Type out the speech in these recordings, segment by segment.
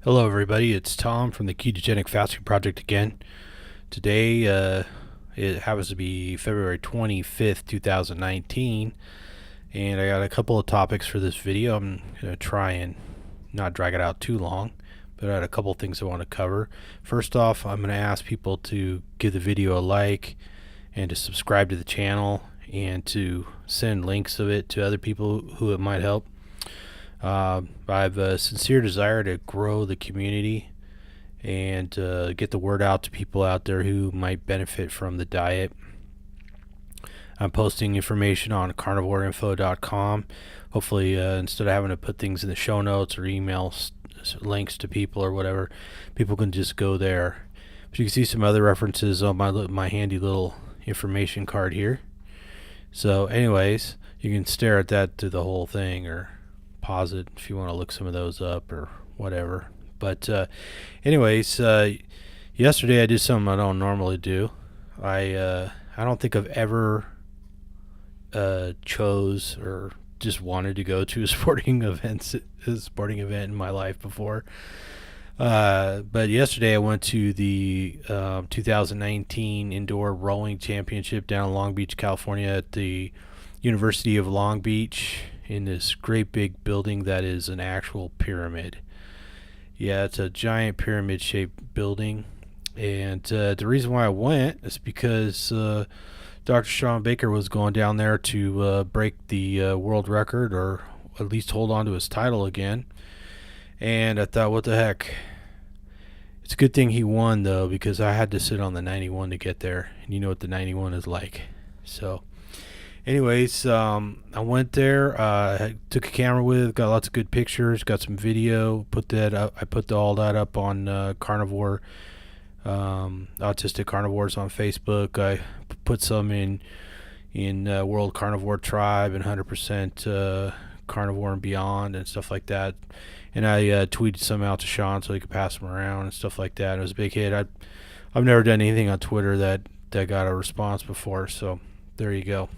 Hello, everybody. It's Tom from the Ketogenic Fasting Project again. Today, it happens to be February 25th, 2019, and I got a couple of topics for this video. I'm going to try and not drag it out too long, but I had a couple of things I want to cover. First off, I'm going to ask people to give the video a like and to subscribe to the channel and to send links of it to other people who it might help. I have a sincere desire to grow the community and get the word out to people out there who might benefit from the diet. I'm posting information on carnivoreinfo.com. Hopefully, instead of having to put things in the show notes or email links to people or whatever, people can just go there. But you can see some other references on my handy little information card here. So anyways, you can stare at that through the whole thing or pause it if you want to look some of those up or whatever. But anyways, yesterday I did something I don't normally do. I don't think I've ever chose or just wanted to go to a sporting event in my life before. But yesterday I went to the 2019 Indoor Rowing Championship down in Long Beach, California at the University of Long Beach, in this great big building that is an actual pyramid. Yeah, it's a giant pyramid shaped building. And the reason why I went is because Dr. Shawn Baker was going down there to break the world record, or at least hold on to his title again. And I thought, what the heck? It's a good thing he won, though, because I had to sit on the 91 to get there. And you know what the 91 is like. So anyways, I went there, took a camera with, got lots of good pictures, got some video, put that up. I put all that up on Autistic Carnivores on Facebook. I put some in World Carnivore Tribe and 100% Carnivore and Beyond and stuff like that. And I tweeted some out to Shawn so he could pass them around and stuff like that. It was a big hit. I've never done anything on Twitter that got a response before, so there you go.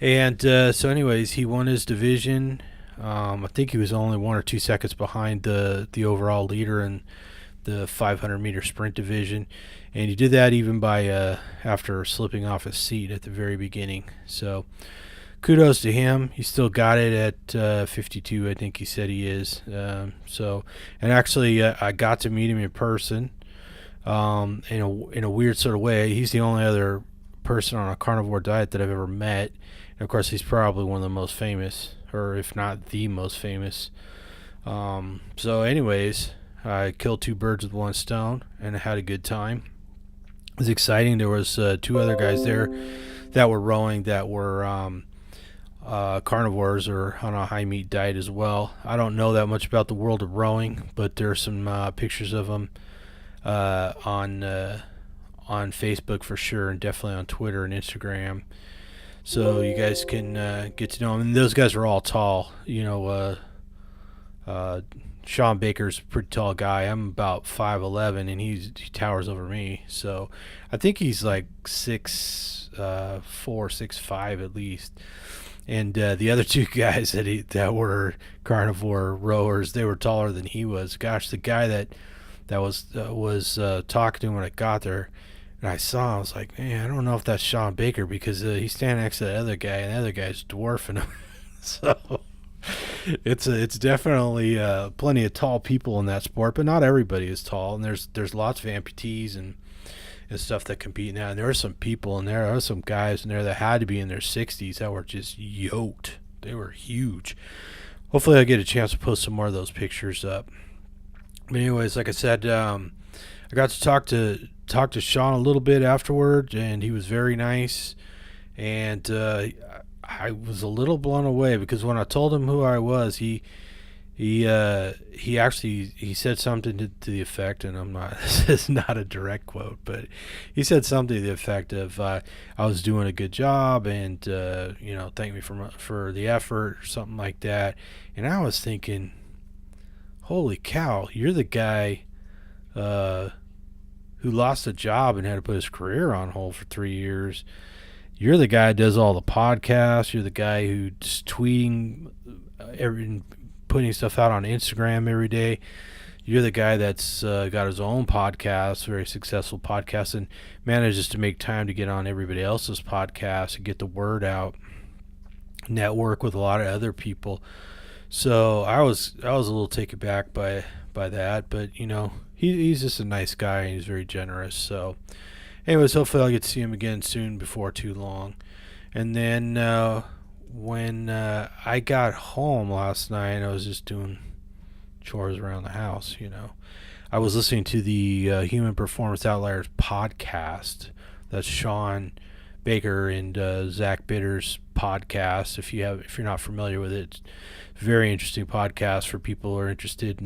And so anyways, he won his division. I think he was only 1 or 2 seconds behind the overall leader in the 500-meter sprint division. And he did that even by after slipping off his seat at the very beginning. So kudos to him. He still got it at 52, I think he said he is. And actually, I got to meet him in person in a weird sort of way. He's the only other person on a carnivore diet that I've ever met. And of course, he's probably one of the most famous, or if not the most famous. So anyways, I killed 2 birds with 1 stone, and I had a good time. It was exciting. There was 2 other guys there that were rowing that were carnivores or on a high meat diet as well. I don't know that much about the world of rowing, but there are some pictures of them on Facebook for sure, and definitely on Twitter and Instagram. So you guys can get to know them. And those guys are all tall. You know, Shawn Baker's a pretty tall guy. I'm about 5'11", and he towers over me. So I think he's like 6'4", 6'5" at least. And the other 2 guys that were carnivore rowers, they were taller than he was. Gosh, the guy that was talking to him when I got there, and I saw him, I was like, man, I don't know if that's Shawn Baker, because he's standing next to the other guy, and the other guy's dwarfing him. So it's definitely plenty of tall people in that sport, but not everybody is tall, and there's lots of amputees and stuff that compete in that. And there were some people in there. There were some guys in there that had to be in their 60s that were just yoked. They were huge. Hopefully I'll get a chance to post some more of those pictures up. But anyways, like I said, I got to talk to Shawn a little bit afterward, and he was very nice. And I was a little blown away, because when I told him who I was, he said something to the effect, and this is not a direct quote, but he said something to the effect of I was doing a good job, and thank me for the effort or something like that. And I was thinking, holy cow, you're the guy who lost a job and had to put his career on hold for 3 years. You're the guy who does all the podcasts. You're the guy who's tweeting putting stuff out on Instagram every day. You're the guy that's got his own podcast, very successful podcast, and manages to make time to get on everybody else's podcast and get the word out, network with a lot of other people. So I was a little taken back by that, but he's just a nice guy and he's very generous. So anyways, hopefully I'll get to see him again soon before too long. And then when I got home last night, I was just doing chores around the house. I was listening to the Human Performance Outliers podcast. That's Shawn Baker and Zach Bitter's podcast. If you're not familiar with it, it's a very interesting podcast for people who are interested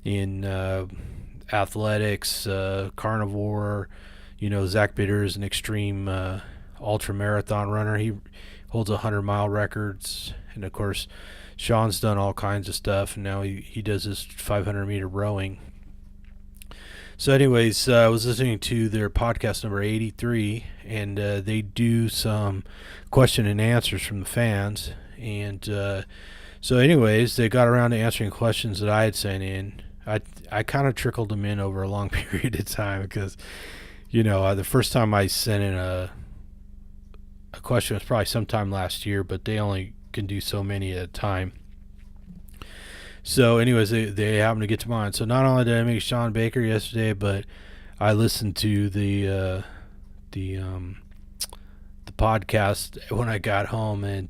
in athletics, carnivore. Zach Bitter is an extreme ultra marathon runner. He holds 100-mile records, and of course Shawn's done all kinds of stuff, and now he does this 500-meter rowing. So anyways, I was listening to their podcast number 83, and they do some question and answers from the fans. And so anyways, they got around to answering questions that I had sent in. I kind of trickled them in over a long period of time because, the first time I sent in a question was probably sometime last year, but they only can do so many at a time. So anyways, they happened to get to mine. So not only did I make Shawn Baker yesterday, but I listened to the podcast when I got home and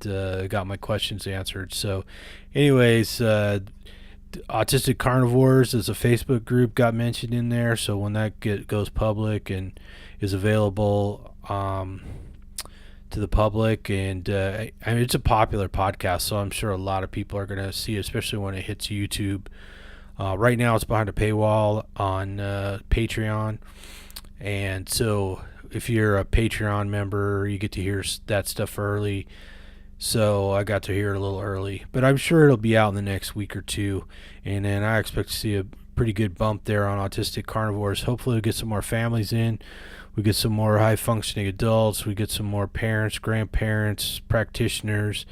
got my questions answered. So anyways, Autistic Carnivores as a Facebook group got mentioned in there. So when that goes public and is available to the public, and it's a popular podcast, so I'm sure a lot of people are going to see it, especially when it hits YouTube. Right now it's behind a paywall on Patreon, and so if you're a Patreon member, you get to hear that stuff early. So I got to hear it a little early, but I'm sure it'll be out in the next week or two, and then I expect to see a pretty good bump there on Autistic Carnivores. Hopefully we'll get some more families in. We get some more high-functioning adults. We get some more parents, grandparents, practitioners,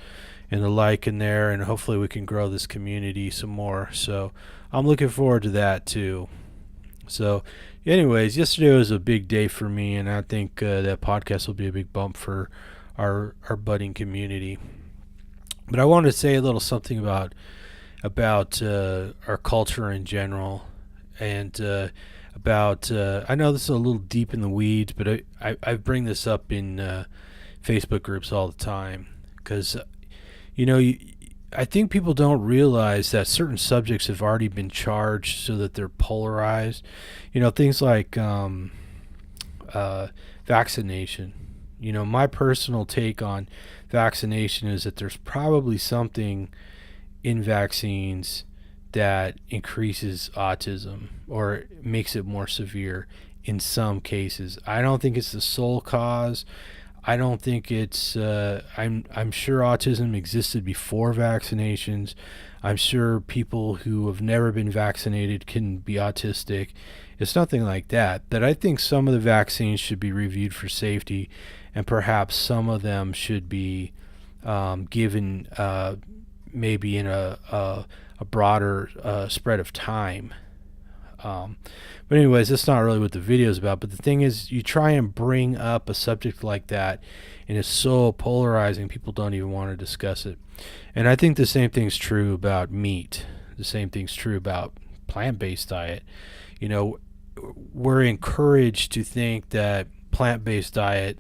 and the like in there, and hopefully we can grow this community some more. So I'm looking forward to that too. So anyways, yesterday was a big day for me, and I think that podcast will be a big bump for our budding community. But I wanted to say a little something about our culture in general, and about I know this is a little deep in the weeds, but I bring this up in Facebook groups all the time because I think people don't realize that certain subjects have already been charged so that they're polarized. Things like vaccination. My personal take on vaccination is that there's probably something in vaccines that increases autism or makes it more severe in some cases. I don't think it's the sole cause. I don't think it's I'm sure autism existed before vaccinations. I'm sure people who have never been vaccinated can be autistic. It's nothing like that. But I think some of the vaccines should be reviewed for safety, and perhaps some of them should be given maybe in a broader spread of time. But anyways, that's not really what the video is about. But the thing is, you try and bring up a subject like that, and it's so polarizing, people don't even want to discuss it. And I think the same thing's true about meat. The same thing's true about plant-based diet. We're encouraged to think that plant-based diet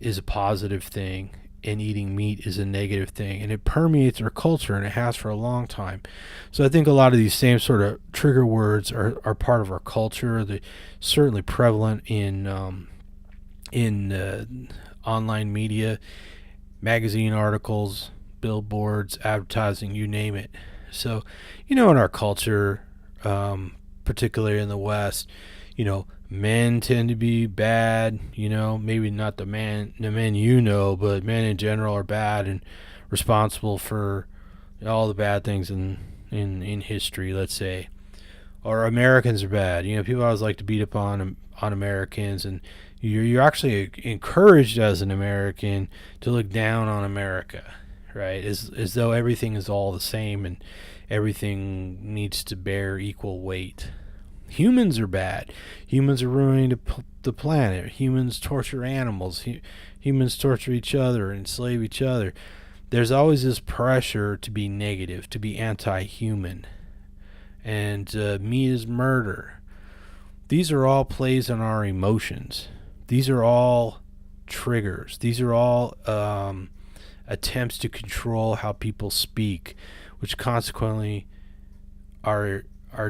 is a positive thing, and eating meat is a negative thing, and it permeates our culture, and it has for a long time. So I think a lot of these same sort of trigger words are part of our culture. They're certainly prevalent in online media, magazine articles, billboards, advertising, you name it. So, in our culture, particularly in the West, men tend to be bad, maybe not the men but men in general are bad and responsible for all the bad things in history, let's say. Or Americans are bad. People always like to beat up on Americans, and you're actually encouraged as an American to look down on America, right? As though everything is all the same and everything needs to bear equal weight. Humans are bad. Humans are ruining the planet. Humans torture animals. Humans torture each other, enslave each other. There's always this pressure to be negative, to be anti-human. And meat is murder. These are all plays on our emotions. These are all triggers. These are all attempts to control how people speak, which consequently are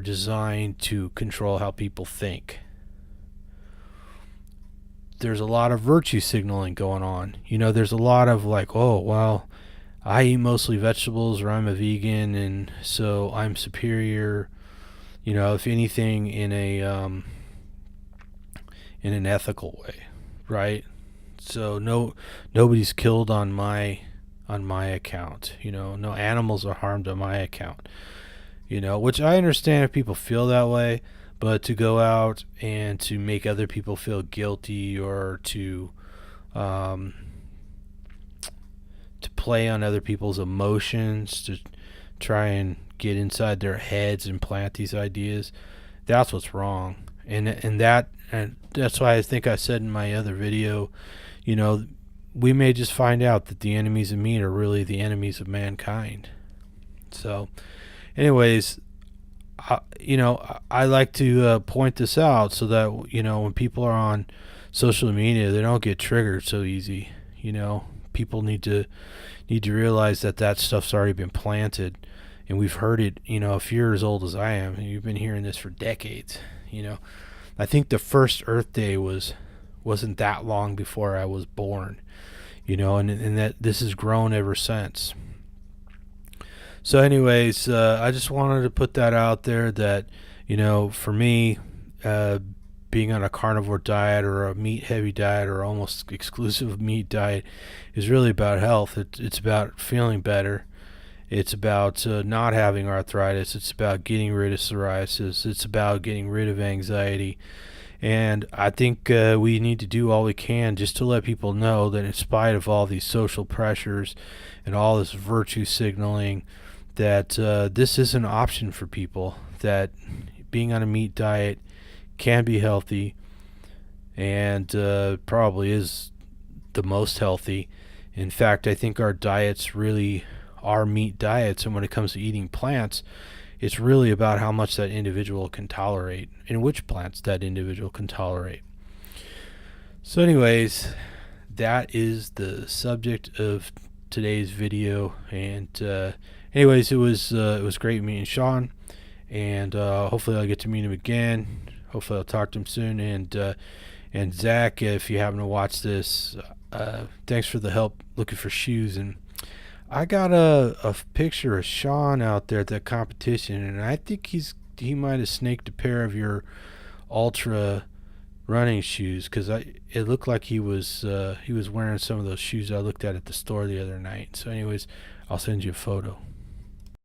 designed to control how people think. There's a lot of virtue signaling going on. There's a lot of like, oh, well, I eat mostly vegetables, or I'm a vegan, and so I'm superior. If anything, in an ethical way, right? So nobody's killed on my account. No animals are harmed on my account. Which I understand if people feel that way, but to go out and to make other people feel guilty, or to play on other people's emotions, to try and get inside their heads and plant these ideas, that's what's wrong. And that's why I think I said in my other video, we may just find out that the enemies of meat are really the enemies of mankind. So anyways, I like to point this out so that when people are on social media, they don't get triggered so easy. People need to realize that stuff's already been planted, and we've heard it. If you're as old as I am, and you've been hearing this for decades. I think the first Earth Day wasn't that long before I was born. And that this has grown ever since. So anyways, I just wanted to put that out there that, for me, being on a carnivore diet or a meat-heavy diet or almost exclusive meat diet is really about health. It's about feeling better. It's about not having arthritis. It's about getting rid of psoriasis. It's about getting rid of anxiety. And I think we need to do all we can just to let people know that in spite of all these social pressures and all this virtue signaling, that this is an option for people, that being on a meat diet can be healthy, and probably is the most healthy. In fact, I think our diets really are meat diets, and when it comes to eating plants, it's really about how much that individual can tolerate and which plants that individual can tolerate. So anyways, that is the subject of today's video, and anyways, it was great meeting Shawn, and hopefully I'll get to meet him again. Hopefully I'll talk to him soon. And Zach, if you happen to watch this, thanks for the help looking for shoes. And I got a picture of Shawn out there at that competition, and I think he might have snaked a pair of your Ultra running shoes, because it looked like he was wearing some of those shoes I looked at the store the other night. So anyways, I'll send you a photo.